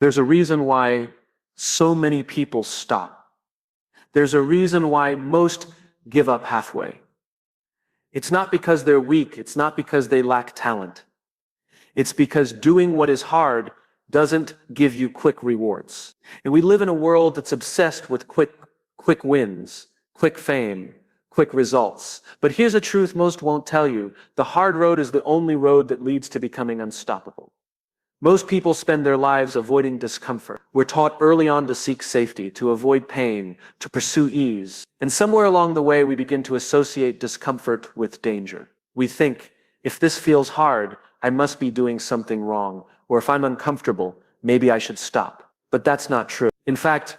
There's a reason why so many people stop. There's a reason why most give up halfway. It's not because they're weak. It's not because they lack talent. It's because doing what is hard doesn't give you quick rewards. And we live in a world that's obsessed with quick wins, quick fame, quick results. But here's a truth most won't tell you. The hard road is the only road that leads to becoming unstoppable. Most people spend their lives avoiding discomfort. We're taught early on to seek safety, to avoid pain, to pursue ease. And somewhere along the way, we begin to associate discomfort with danger. We think, if this feels hard, I must be doing something wrong. Or if I'm uncomfortable, maybe I should stop. But that's not true. In fact,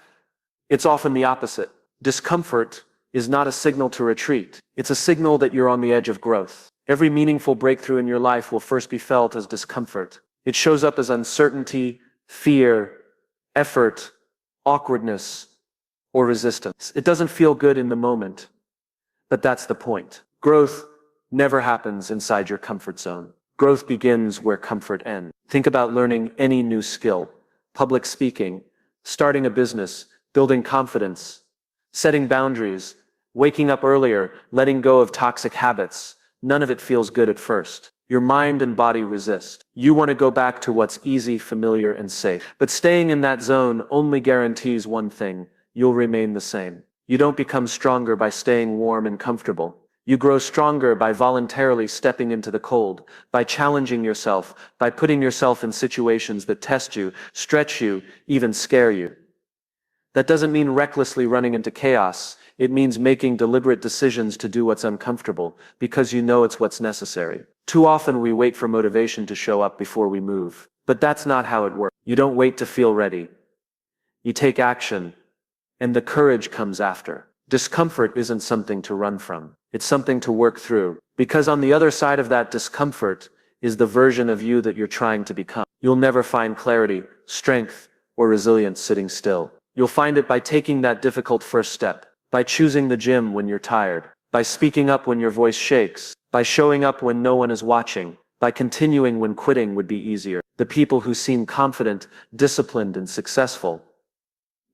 it's often the opposite. Discomfort is not a signal to retreat. It's a signal that you're on the edge of growth. Every meaningful breakthrough in your life will first be felt as discomfort. It shows up as uncertainty, fear, effort, awkwardness, or resistance. It doesn't feel good in the moment, but that's the point. Growth never happens inside your comfort zone. Growth begins where comfort ends. Think about learning any new skill: public speaking, starting a business, building confidence, setting boundaries, waking up earlier, letting go of toxic habits. None of it feels good at first. Your mind and body resist. You want to go back to what's easy, familiar, and safe. But staying in that zone only guarantees one thing: you'll remain the same. You don't become stronger by staying warm and comfortable. You grow stronger by voluntarily stepping into the cold, by challenging yourself, by putting yourself in situations that test you, stretch you, even scare you. That doesn't mean recklessly running into chaos. It means making deliberate decisions to do what's uncomfortable, because you know it's what's necessary. Too often we wait for motivation to show up before we move. But that's not how it works. You don't wait to feel ready. You take action, and the courage comes after. Discomfort isn't something to run from. It's something to work through. Because on the other side of that discomfort is the version of you that you're trying to become. You'll never find clarity, strength, or resilience sitting still. You'll find it by taking that difficult first step, by choosing the gym when you're tired, by speaking up when your voice shakes, by showing up when no one is watching, by continuing when quitting would be easier. The people who seem confident, disciplined, and successful,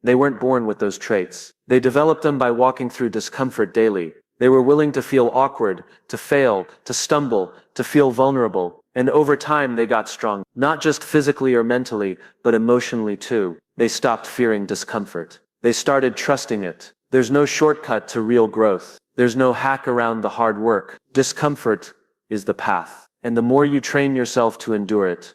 they weren't born with those traits. They developed them by walking through discomfort daily. They were willing to feel awkward, to fail, to stumble, to feel vulnerable. And over time, they got strong, not just physically or mentally, but emotionally too. They stopped fearing discomfort. They started trusting it. There's no shortcut to real growth. There's no hack around the hard work. Discomfort is the path. And the more you train yourself to endure it,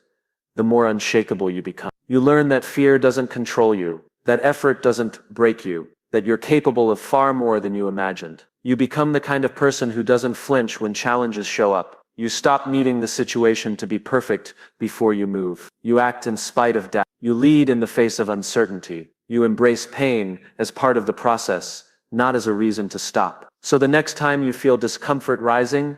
the more unshakable you become. You learn that fear doesn't control you, that effort doesn't break you, that you're capable of far more than you imagined. You become the kind of person who doesn't flinch when challenges show up. You stop needing the situation to be perfect before you move. You act in spite of doubt. You lead in the face of uncertainty. You embrace pain as part of the process, not as a reason to stop. So the next time you feel discomfort rising,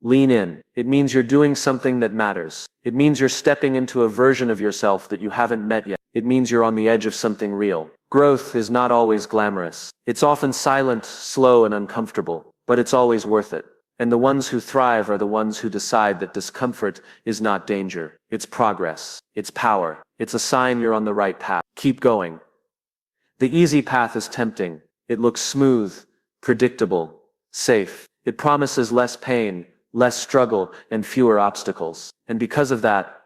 lean in. It means you're doing something that matters. It means you're stepping into a version of yourself that you haven't met yet. It means you're on the edge of something real. Growth is not always glamorous. It's often silent, slow, and uncomfortable, but it's always worth it. And the ones who thrive are the ones who decide that discomfort is not danger. It's progress. It's power. It's a sign you're on the right path. Keep going. The easy path is tempting. It looks smooth, predictable, safe. It promises less pain, less struggle, and fewer obstacles. And because of that,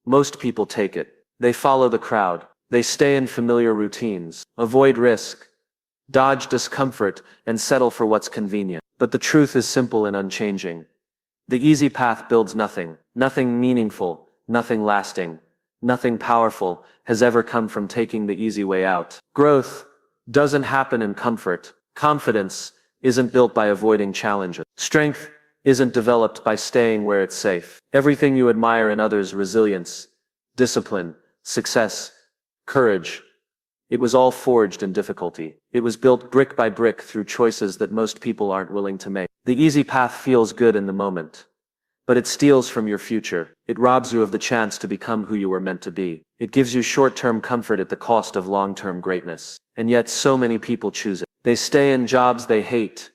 most people take it. They follow the crowd. They stay in familiar routines, avoid risk, dodge discomfort, and settle for what's convenient. But the truth is simple and unchanging. The easy path builds nothing. Nothing meaningful, nothing lasting, nothing powerful has ever come from taking the easy way out. Growth doesn't happen in comfort. Confidence isn't built by avoiding challenges. Strength isn't developed by staying where it's safe. Everything you admire in others, resilience, discipline, success, courage, it was all forged in difficulty. It was built brick by brick through choices that most people aren't willing to make. The easy path feels good in the moment, but it steals from your future. It robs you of the chance to become who you were meant to be. It gives you short-term comfort at the cost of long-term greatness. And yet so many people choose it. They stay in jobs they hate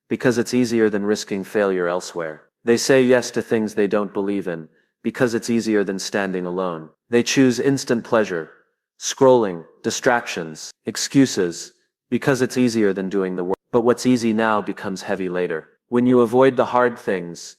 because it's easier than risking failure elsewhere. They say yes to things they don't believe in because it's easier than standing alone. They choose instant pleasure, scrolling, distractions, excuses, because it's easier than doing the work. But what's easy now becomes heavy later. When you avoid the hard things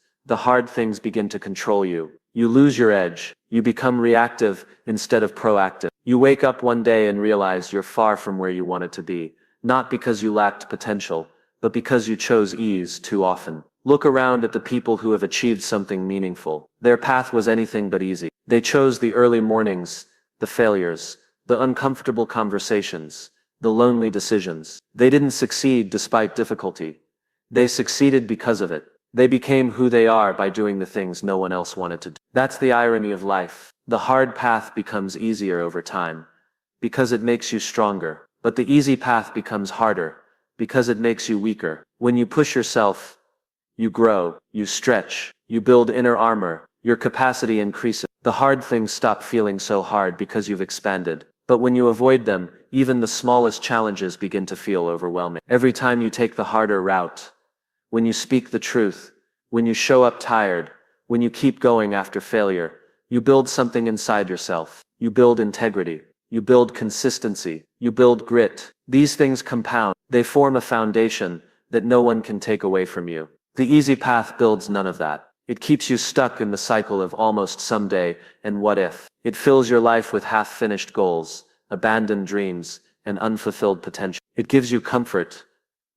begin to control you. You lose your edge. You become reactive instead of proactive. You wake up one day and realize you're far from where you wanted to be, not because you lacked potential, but because you chose ease too often. Look around at the people who have achieved something meaningful. Their path was anything but easy. They chose the early mornings, the failures, the uncomfortable conversations, the lonely decisions. They didn't succeed despite difficulty. They succeeded because of it. They became who they are by doing the things no one else wanted to do. That's the irony of life. The hard path becomes easier over time, because it makes you stronger. But the easy path becomes harder, because it makes you weaker. When you push yourself, you grow, you stretch, you build inner armor, your capacity increases. The hard things stop feeling so hard because you've expanded. But when you avoid them, even the smallest challenges begin to feel overwhelming. Every time you take the harder route, when you speak the truth, when you show up tired, when you keep going after failure, you build something inside yourself. You build integrity. You build consistency. You build grit. These things compound. They form a foundation that no one can take away from you. The easy path builds none of that. It keeps you stuck in the cycle of almost someday and what if. It fills your life with half-finished goals, abandoned dreams, and unfulfilled potential. It gives you comfort,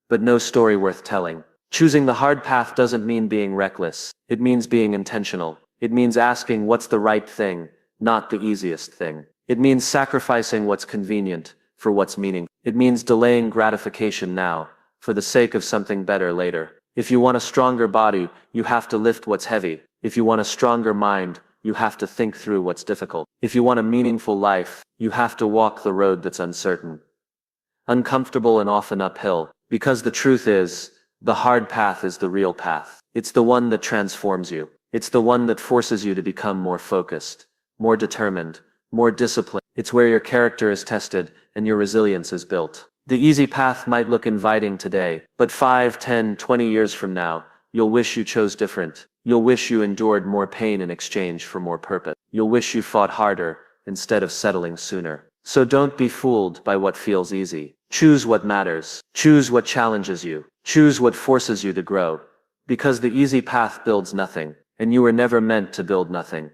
but no story worth telling. Choosing the hard path doesn't mean being reckless. It means being intentional. It means asking what's the right thing, not the easiest thing. It means sacrificing what's convenient for what's meaningful. It means delaying gratification now for the sake of something better later. If you want a stronger body, you have to lift what's heavy. If you want a stronger mind, you have to think through what's difficult. If you want a meaningful life, you have to walk the road that's uncertain, uncomfortable, and often uphill. Because the truth is, the hard path is the real path. It's the one that transforms you. It's the one that forces you to become more focused, more determined, more disciplined. It's where your character is tested and your resilience is built. The easy path might look inviting today, but 5, 10, 20 years from now, you'll wish you chose different. You'll wish you endured more pain in exchange for more purpose. You'll wish you fought harder instead of settling sooner. So don't be fooled by what feels easy. Choose what matters. Choose what challenges you. Choose what forces you to grow. Because the easy path builds nothing, and you were never meant to build nothing.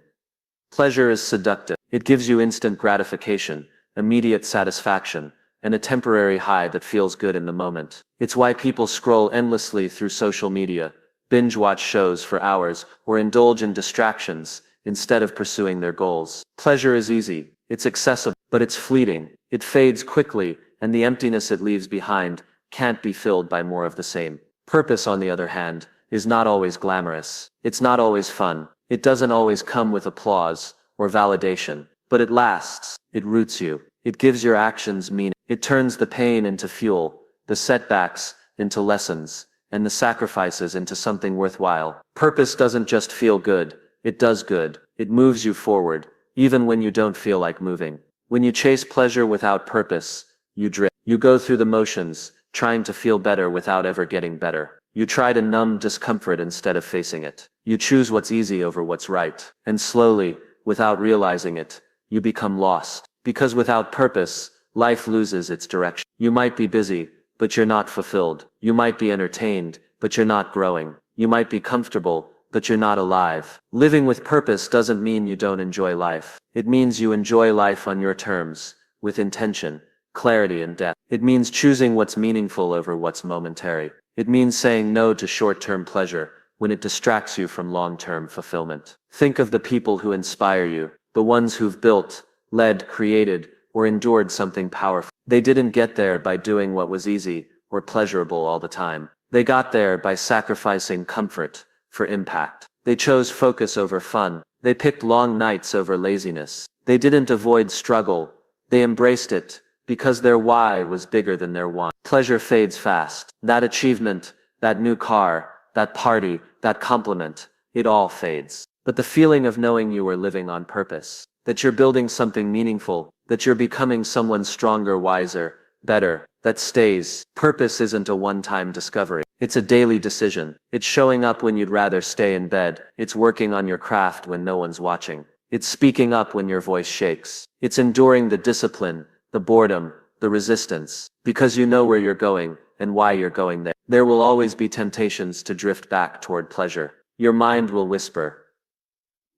Pleasure is seductive. It gives you instant gratification, immediate satisfaction, and a temporary high that feels good in the moment. It's why people scroll endlessly through social media, binge watch shows for hours, or indulge in distractions instead of pursuing their goals. Pleasure is easy. It's accessible, but it's fleeting. It fades quickly, and the emptiness it leaves behind can't be filled by more of the same. Purpose, on the other hand, is not always glamorous. It's not always fun. It doesn't always come with applause or validation, but it lasts. It roots you. It gives your actions meaning. It turns the pain into fuel, the setbacks into lessons, and the sacrifices into something worthwhile. Purpose doesn't just feel good. It does good. It moves you forward, even when you don't feel like moving. When you chase pleasure without purpose, you drift. You go through the motions, trying to feel better without ever getting better. You try to numb discomfort instead of facing it. You choose what's easy over what's right. And slowly, without realizing it, you become lost. Because without purpose, life loses its direction. You might be busy, but you're not fulfilled. You might be entertained, but you're not growing. You might be comfortable, but you're not alive. Living with purpose doesn't mean you don't enjoy life. It means you enjoy life on your terms, with intention, clarity, and depth. It means choosing what's meaningful over what's momentary. It means saying no to short-term pleasure when it distracts you from long-term fulfillment. Think of the people who inspire you, the ones who've built, led, created, or endured something powerful. They didn't get there by doing what was easy or pleasurable all the time. They got there by sacrificing comfort for impact. They chose focus over fun. They picked long nights over laziness. They didn't avoid struggle. They embraced it because their why was bigger than their want. Pleasure fades fast. That achievement, that new car, that party, that compliment, it all fades. But the feeling of knowing you were living on purpose, that you're building something meaningful, that you're becoming someone stronger, wiser, better, that stays. Purpose isn't a one-time discovery. It's a daily decision. It's showing up when you'd rather stay in bed. It's working on your craft when no one's watching. It's speaking up when your voice shakes. It's enduring the discipline, the boredom, the resistance, because you know where you're going and why you're going there. There will always be temptations to drift back toward pleasure. Your mind will whisper,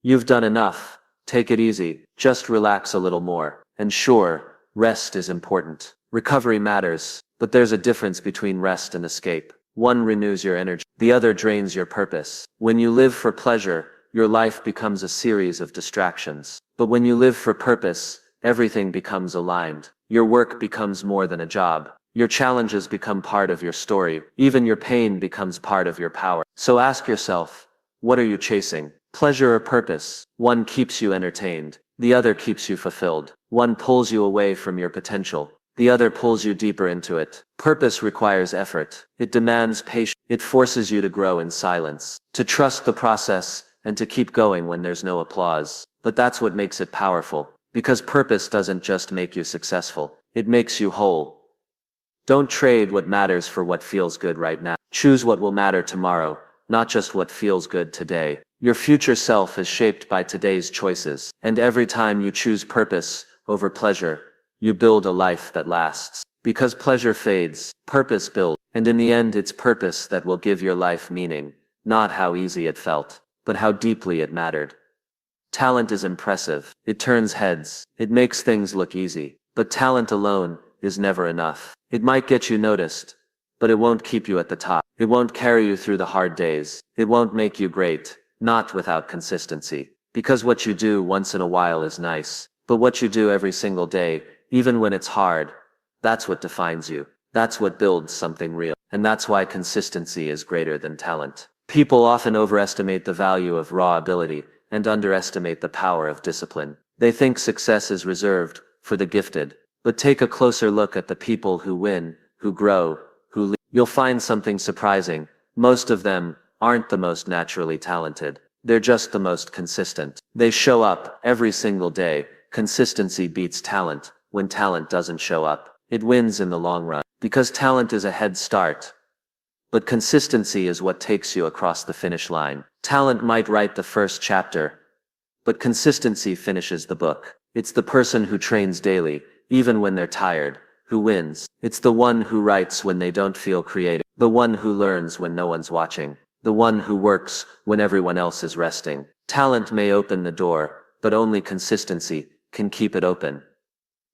"You've done enough. Take it easy. Just relax a little more." And sure, rest is important. Recovery matters, but there's a difference between rest and escape. One renews your energy, the other drains your purpose. When you live for pleasure, your life becomes a series of distractions. But when you live for purpose, everything becomes aligned. Your work becomes more than a job. Your challenges become part of your story. Even your pain becomes part of your power. So ask yourself, what are you chasing? Pleasure or purpose? One keeps you entertained. The other keeps you fulfilled. One pulls you away from your potential. The other pulls you deeper into it. Purpose requires effort. It demands patience. It forces you to grow in silence, to trust the process, and to keep going when there's no applause. But that's what makes it powerful. Because purpose doesn't just make you successful. It makes you whole. Don't trade what matters for what feels good right now. Choose what will matter tomorrow, not just what feels good today. Your future self is shaped by today's choices. And every time you choose purpose over pleasure, you build a life that lasts. Because pleasure fades, purpose builds. And in the end, it's purpose that will give your life meaning. Not how easy it felt, but how deeply it mattered. Talent is impressive. It turns heads. It makes things look easy. But talent alone is never enough. It might get you noticed, but it won't keep you at the top. It won't carry you through the hard days. It won't make you great, not without consistency. Because what you do once in a while is nice, but what you do every single day, even when it's hard, that's what defines you. That's what builds something real. And that's why consistency is greater than talent. People often overestimate the value of raw ability and underestimate the power of discipline. They think success is reserved for the gifted. But take a closer look at the people who win, who grow, who lead. You'll find something surprising. Most of them aren't the most naturally talented. They're just the most consistent. They show up every single day. Consistency beats talent. When talent doesn't show up, it wins in the long run. Because talent is a head start. But consistency is what takes you across the finish line. Talent might write the first chapter, but consistency finishes the book. It's the person who trains daily, even when they're tired, who wins. It's the one who writes when they don't feel creative. The one who learns when no one's watching. The one who works when everyone else is resting. Talent may open the door, but only consistency can keep it open.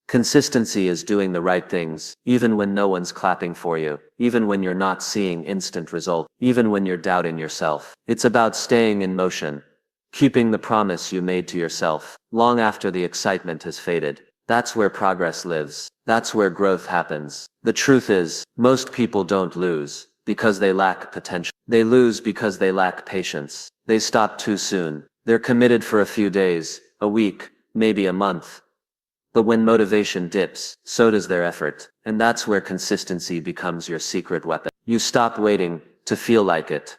Consistency is doing the right things, even when no one's clapping for you, even when you're not seeing instant results, even when you're doubting yourself. It's about staying in motion, keeping the promise you made to yourself, long after the excitement has faded. That's where progress lives. That's where growth happens. The truth is, most people don't lose because they lack potential. They lose because they lack patience. They stop too soon. They're committed for a few days, a week, maybe a month. But when motivation dips, so does their effort. And that's where consistency becomes your secret weapon. You stop waiting to feel like it.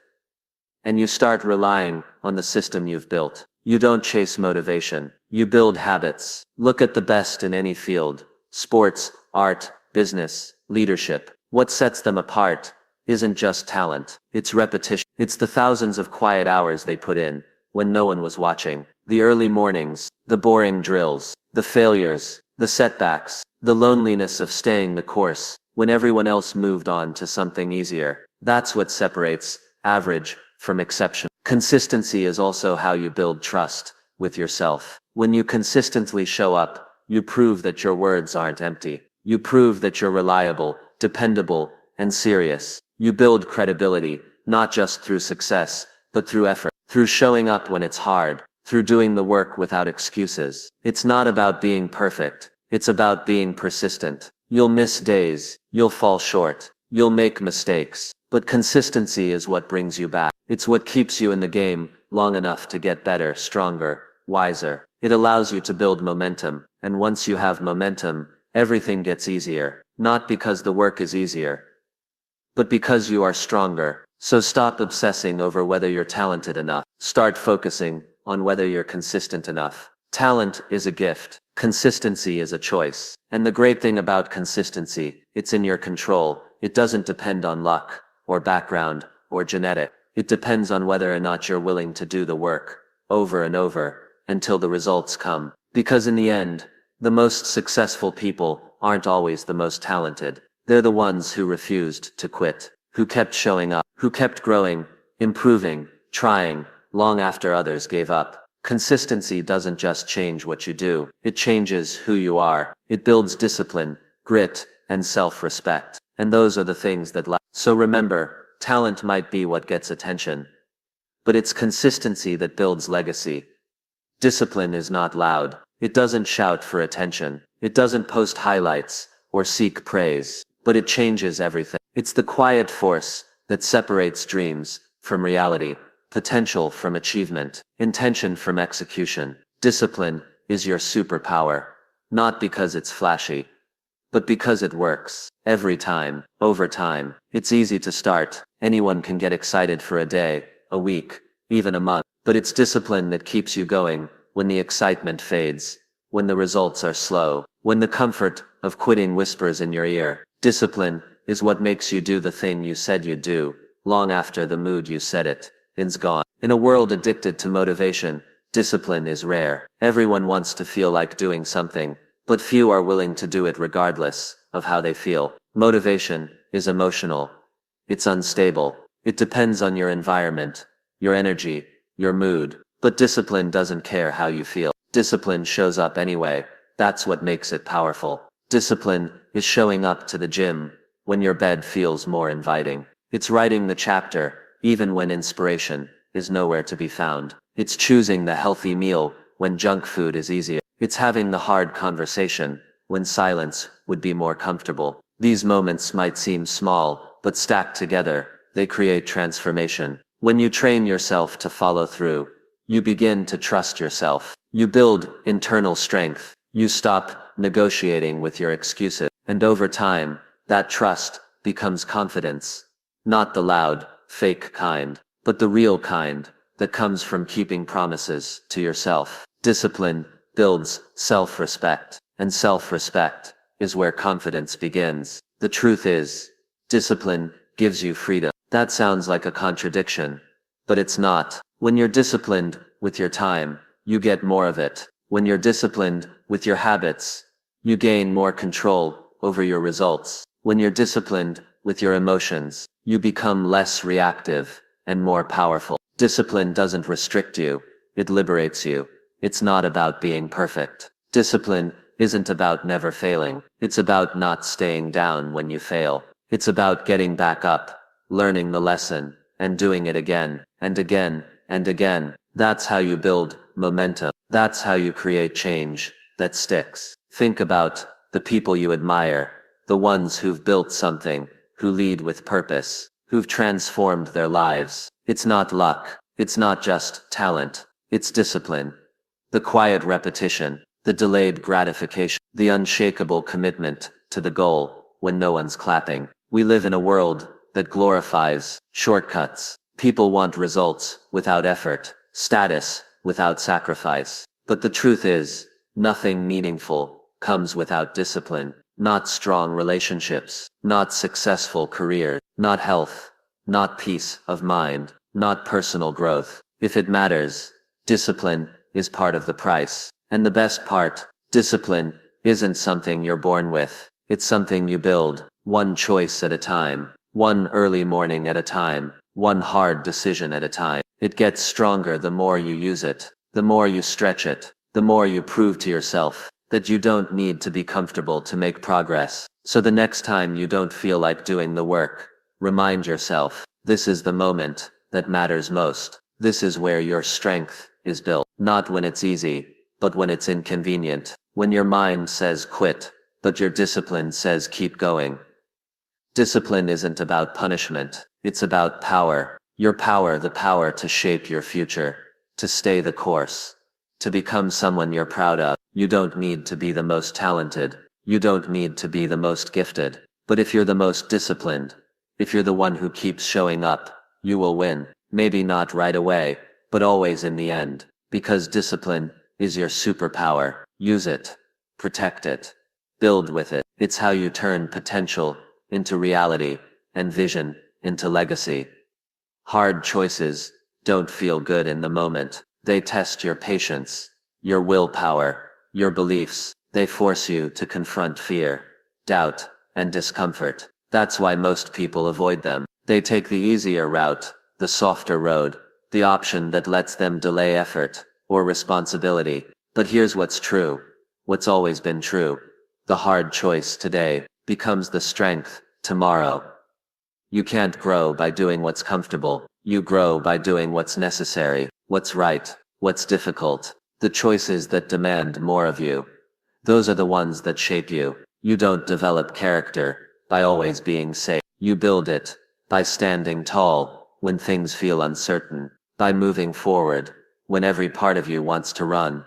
And you start relying on the system you've built. You don't chase motivation. You build habits. Look at the best in any field. Sports, art, business, leadership. What sets them apart isn't just talent. It's repetition. It's the thousands of quiet hours they put in when no one was watching. The early mornings, the boring drills, the failures, the setbacks, the loneliness of staying the course when everyone else moved on to something easier. That's what separates average from exceptional. Consistency is also how you build trust with yourself. When you consistently show up, you prove that your words aren't empty. You prove that you're reliable, dependable, and serious. You build credibility, not just through success, but through effort, through showing up when it's hard, through doing the work without excuses. It's not about being perfect. It's about being persistent. You'll miss days. You'll fall short. You'll make mistakes. But consistency is what brings you back. It's what keeps you in the game long enough to get better, stronger, wiser. It allows you to build momentum. And once you have momentum, everything gets easier. Not because the work is easier, but because you are stronger. So stop obsessing over whether you're talented enough. Start focusing on whether you're consistent enough. Talent is a gift. Consistency is a choice. And the great thing about consistency, it's in your control. It doesn't depend on luck, or background, or genetic. It depends on whether or not you're willing to do the work, over and over, until the results come. Because in the end, the most successful people aren't always the most talented. They're the ones who refused to quit, who kept showing up, who kept growing, improving, trying, long after others gave up. Consistency doesn't just change what you do, it changes who you are. It builds discipline, grit, and self-respect. And those are the things that last. So remember, talent might be what gets attention, but it's consistency that builds legacy. Discipline is not loud. It doesn't shout for attention. It doesn't post highlights or seek praise, but it changes everything. It's the quiet force that separates dreams from reality, potential from achievement, intention from execution. Discipline is your superpower, not because it's flashy, but because it works. Every time, over time. It's easy to start. Anyone can get excited for a day, a week, even a month. But it's discipline that keeps you going when the excitement fades, when the results are slow, when the comfort of quitting whispers in your ear. Discipline is what makes you do the thing you said you'd do, long after the mood you said it is gone. In a world addicted to motivation, discipline is rare. Everyone wants to feel like doing something, but few are willing to do it regardless of how they feel. Motivation is emotional. It's unstable. It depends on your environment, your energy, your mood. But discipline doesn't care how you feel. Discipline shows up anyway. That's what makes it powerful. Discipline is showing up to the gym when your bed feels more inviting. It's writing the chapter, even when inspiration is nowhere to be found. It's choosing the healthy meal when junk food is easier. It's having the hard conversation when silence would be more comfortable. These moments might seem small, but stacked together, they create transformation. When you train yourself to follow through, you begin to trust yourself. You build internal strength. You stop negotiating with your excuses. And over time, that trust becomes confidence. Not the loud, fake kind, but the real kind that comes from keeping promises to yourself. Discipline builds self-respect, and self-respect is where confidence begins. The truth is, discipline gives you freedom. That sounds like a contradiction, but it's not. When you're disciplined with your time, you get more of it. When you're disciplined with your habits, you gain more control over your results. When you're disciplined with your emotions, you become less reactive and more powerful. Discipline doesn't restrict you, it liberates you. It's not about being perfect. Discipline isn't about never failing. It's about not staying down when you fail. It's about getting back up, learning the lesson, and doing it again, and again, and again. That's how you build momentum. That's how you create change that sticks. Think about the people you admire, the ones who've built something, who lead with purpose, who've transformed their lives. It's not luck. It's not just talent. It's discipline. The quiet repetition, the delayed gratification, the unshakable commitment to the goal when no one's clapping. We live in a world that glorifies shortcuts. People want results without effort, status without sacrifice. But the truth is, nothing meaningful comes without discipline. Not strong relationships, not successful careers, not health, not peace of mind, not personal growth. If it matters, discipline is part of the price. And the best part, discipline isn't something you're born with. It's something you build, one choice at a time, one early morning at a time, one hard decision at a time. It gets stronger the more you use it, the more you stretch it, the more you prove to yourself that you don't need to be comfortable to make progress. So the next time you don't feel like doing the work, remind yourself, this is the moment that matters most. This is where your strength is built. Not when it's easy, but when it's inconvenient. When your mind says quit, but your discipline says keep going. Discipline isn't about punishment. It's about power. Your power, the power to shape your future, to stay the course, to become someone you're proud of. You don't need to be the most talented. You don't need to be the most gifted. But if you're the most disciplined, if you're the one who keeps showing up, you will win. Maybe not right away, but always in the end. Because discipline is your superpower. Use it. Protect it. Build with it. It's how you turn potential into reality and vision into legacy. Hard choices don't feel good in the moment. They test your patience, your willpower, your beliefs. They force you to confront fear, doubt, and discomfort. That's why most people avoid them. They take the easier route, the softer road, the option that lets them delay effort or responsibility. But here's what's true. What's always been true. The hard choice today becomes the strength tomorrow. You can't grow by doing what's comfortable. You grow by doing what's necessary, what's right, what's difficult. The choices that demand more of you. Those are the ones that shape you. You don't develop character by always being safe. You build it by standing tall when things feel uncertain, by moving forward when every part of you wants to run,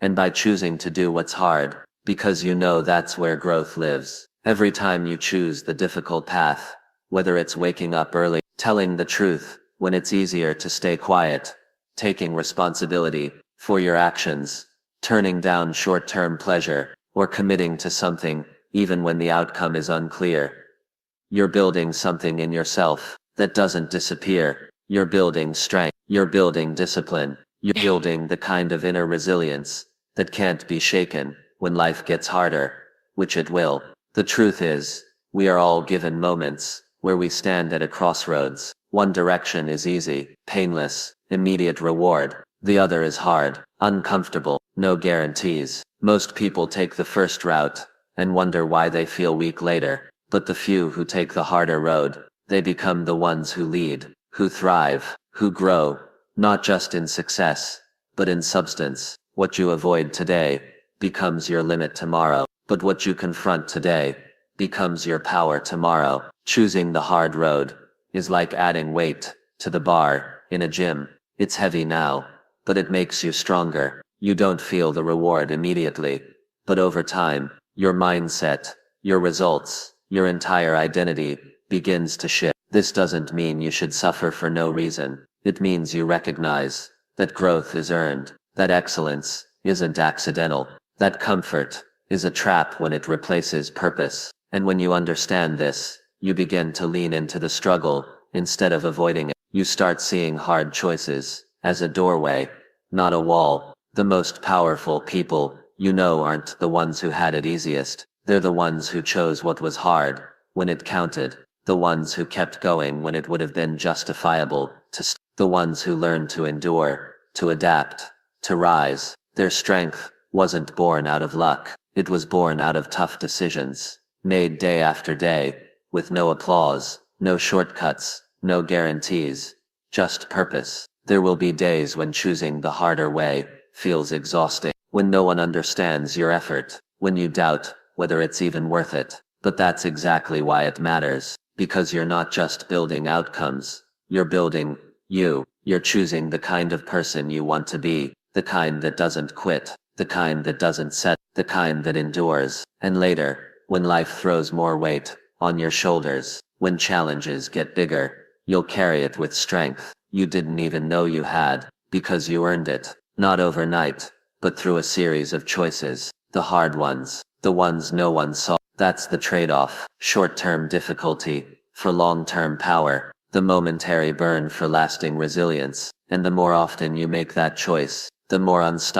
and by choosing to do what's hard because you know that's where growth lives. Every time you choose the difficult path, whether it's waking up early, telling the truth when it's easier to stay quiet, taking responsibility for your actions, turning down short-term pleasure, or committing to something even when the outcome is unclear, you're building something in yourself that doesn't disappear. You're building strength. You're building discipline. You're building the kind of inner resilience that can't be shaken when life gets harder, which it will. The truth is, we are all given moments where we stand at a crossroads. One direction is easy, painless, immediate reward. The other is hard, uncomfortable, no guarantees. Most people take the first route and wonder why they feel weak later. But the few who take the harder road, they become the ones who lead, who thrive, who grow, not just in success, but in substance. What you avoid today becomes your limit tomorrow, but what you confront today becomes your power tomorrow. Choosing the hard road is like adding weight to the bar in a gym. It's heavy now, but it makes you stronger. You don't feel the reward immediately, but over time, your mindset, your results, your entire identity begins to shift. This doesn't mean you should suffer for no reason. It means you recognize that growth is earned, that excellence isn't accidental, that comfort is a trap when it replaces purpose. And when you understand this, you begin to lean into the struggle instead of avoiding it. You start seeing hard choices as a doorway, not a wall. The most powerful people you know aren't the ones who had it easiest. They're the ones who chose what was hard when it counted. The ones who kept going when it would have been justifiable to the ones who learned to endure, to adapt, to rise. Their strength wasn't born out of luck. It was born out of tough decisions, made day after day, with no applause, no shortcuts, no guarantees, just purpose. There will be days when choosing the harder way feels exhausting, when no one understands your effort, when you doubt whether it's even worth it. But that's exactly why it matters, because you're not just building outcomes, you're building you. You're choosing the kind of person you want to be, the kind that doesn't quit, the kind that doesn't set, the kind that endures. And later, when life throws more weight on your shoulders, when challenges get bigger, you'll carry it with strength you didn't even know you had, because you earned it, not overnight, but through a series of choices, the hard ones, the ones no one saw. That's the trade-off, short-term difficulty for long-term power, the momentary burn for lasting resilience. And the more often you make that choice, the more unstoppable